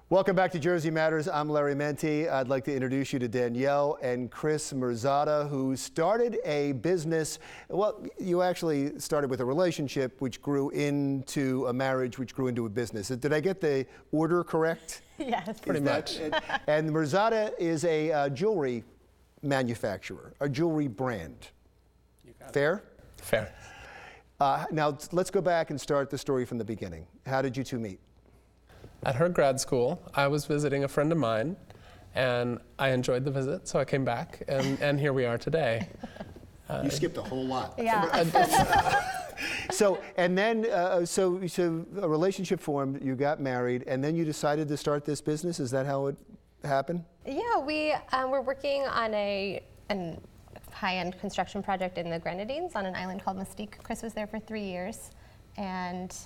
Welcome back to Jersey Matters. I'm Larry Menti. I'd like to introduce you to Danielle and Chris Merzatta, who started a business. Well, you actually started with a relationship, which grew into a marriage, which grew into a business. Did I get the order correct? Yes. Pretty much. And Merzatta is a jewelry manufacturer, a jewelry brand. Fair? Fair. Now, let's go back and start the story from the beginning. How did you two meet? At her grad school, I was visiting a friend of mine, and I enjoyed the visit, so I came back, and here we are today. You skipped a whole lot. Yeah. So a relationship formed, you got married, and then you decided to start this business? Is that how it happened? Yeah, we were working on a high-end construction project in the Grenadines on an island called Mystique. Chris was there for 3 years, and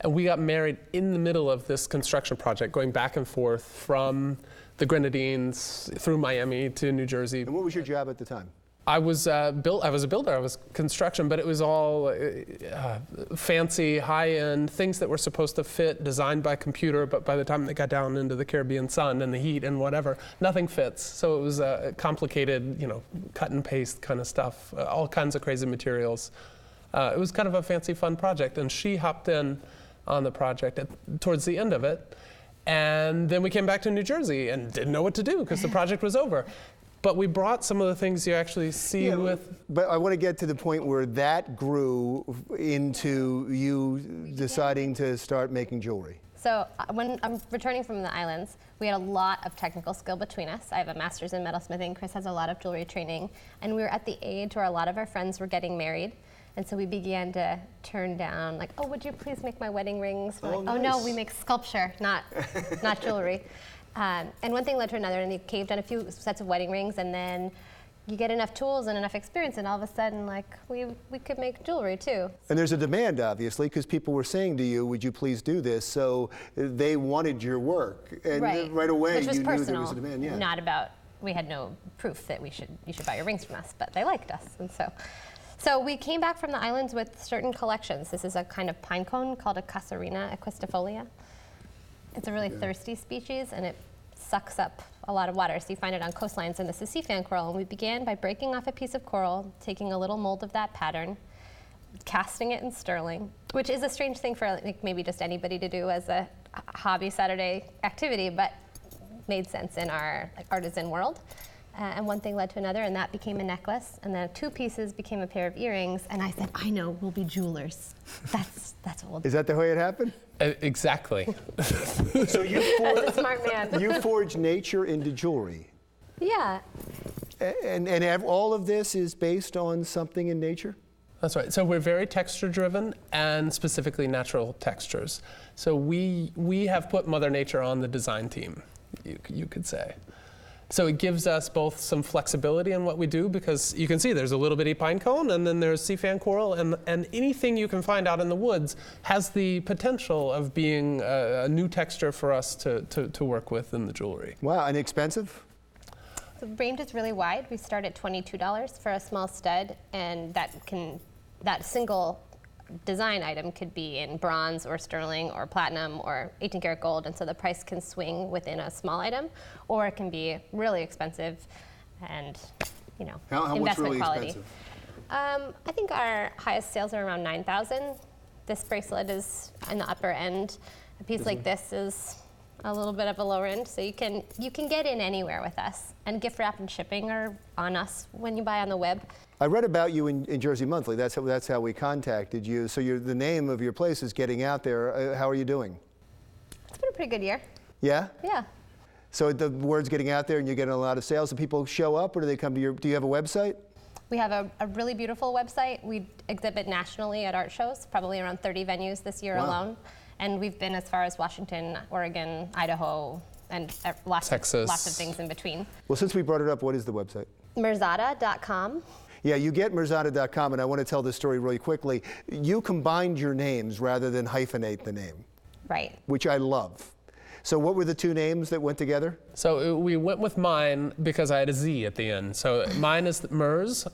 we got married in the middle of this construction project, going back and forth from the Grenadines through Miami to New Jersey. And what was your job at the time? I was a builder. I was construction, but it was all fancy, high-end things that were supposed to fit, designed by computer. But by the time they got down into the Caribbean sun and the heat and whatever, nothing fits. So it was complicated, cut and paste kind of stuff, all kinds of crazy materials. It was kind of a fancy, fun project, and she hopped in on the project towards the end of it. And then we came back to New Jersey and didn't know what to do because the project was over. But we brought some of the things you actually see with. But I want to get to the point where that grew into you deciding to start making jewelry. so when I'm returning from the islands, we had a lot of technical skill between us. I have a master's in metalsmithing. Chris has a lot of jewelry training. And we were at the age where a lot of our friends were getting married. And so we began to turn down, like, oh, would you please make my wedding rings? We're like, oh no, we make sculpture, not jewelry. And one thing led to another, and they caved on a few sets of wedding rings, and then you get enough tools and enough experience, and all of a sudden, like, we could make jewelry too. And there's a demand, obviously, because people were saying to you, would you please do this? So they wanted your work. And right away, Which was you personal, knew there was a demand. Yeah. Not about, we had no proof that you should buy your rings from us, but they liked us, and so we came back from the islands with certain collections. This is a kind of pine cone called a Casuarina equistifolia. It's a really thirsty species, and it sucks up a lot of water. So you find it on coastlines, and this is sea fan coral. And we began by breaking off a piece of coral, taking a little mold of that pattern, casting it in sterling, which is a strange thing for like maybe just anybody to do as a hobby Saturday activity, but made sense in our artisan world. And one thing led to another, and that became a necklace. And then 2 pieces became a pair of earrings. And I said, I know, we'll be jewelers. That's what we'll do. Is that the way it happened? Exactly. So you That's a smart man. You forged nature into jewelry. Yeah. And all of this is based on something in nature? That's right. So we're very texture driven and specifically natural textures. So we have put Mother Nature on the design team, you could say. So it gives us both some flexibility in what we do, because you can see there's a little bitty pine cone, and then there's sea fan coral, and anything you can find out in the woods has the potential of being a new texture for us to work with in the jewelry. Wow, and expensive? The range is really wide. We start at $22 for a small stud, and that single design item could be in bronze or sterling or platinum or 18 karat gold, and so the price can swing within a small item, or it can be really expensive and how investment much really quality. Expensive? I think our highest sales are around $9,000. This bracelet is in the upper end. A piece like this is a little bit of a lower end, so you can get in anywhere with us. And gift wrap and shipping are on us when you buy on the web. I read about you in Jersey Monthly. That's how we contacted you. So the name of your place is getting out there. How are you doing? It's been a pretty good year. Yeah? Yeah. So the word's getting out there and you're getting a lot of sales. Do people show up, or do they come to do you have a website? We have a really beautiful website. We exhibit nationally at art shows, probably around 30 venues this year alone. And we've been as far as Washington, Oregon, Idaho, and lots of things in between. Well, since we brought it up, what is the website? Merzatta.com. Yeah, you get Merzatta.com, and I want to tell this story really quickly. You combined your names rather than hyphenate the name. Right. Which I love. So what were the 2 names that went together? So we went with mine because I had a Z at the end. So mine is Merz.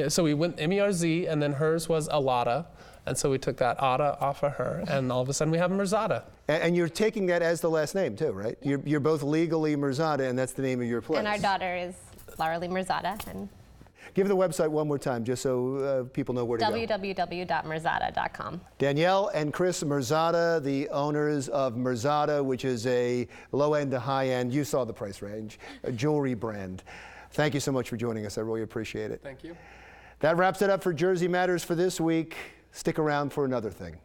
So we went M-E-R-Z, and then hers was Alada. And so we took that Atta off of her, and all of a sudden we have Merzatta. And you're taking that as the last name too, right? You're both legally Merzatta, and that's the name of your place. And our daughter is Laura Lee Merzatta. And give the website one more time, just so people know where to go. www.merzatta.com. Danielle and Chris Merzatta, the owners of Merzatta, which is a low-end to high-end, you saw the price range, a jewelry brand. Thank you so much for joining us. I really appreciate it. Thank you. That wraps it up for Jersey Matters for this week. Stick around for another thing.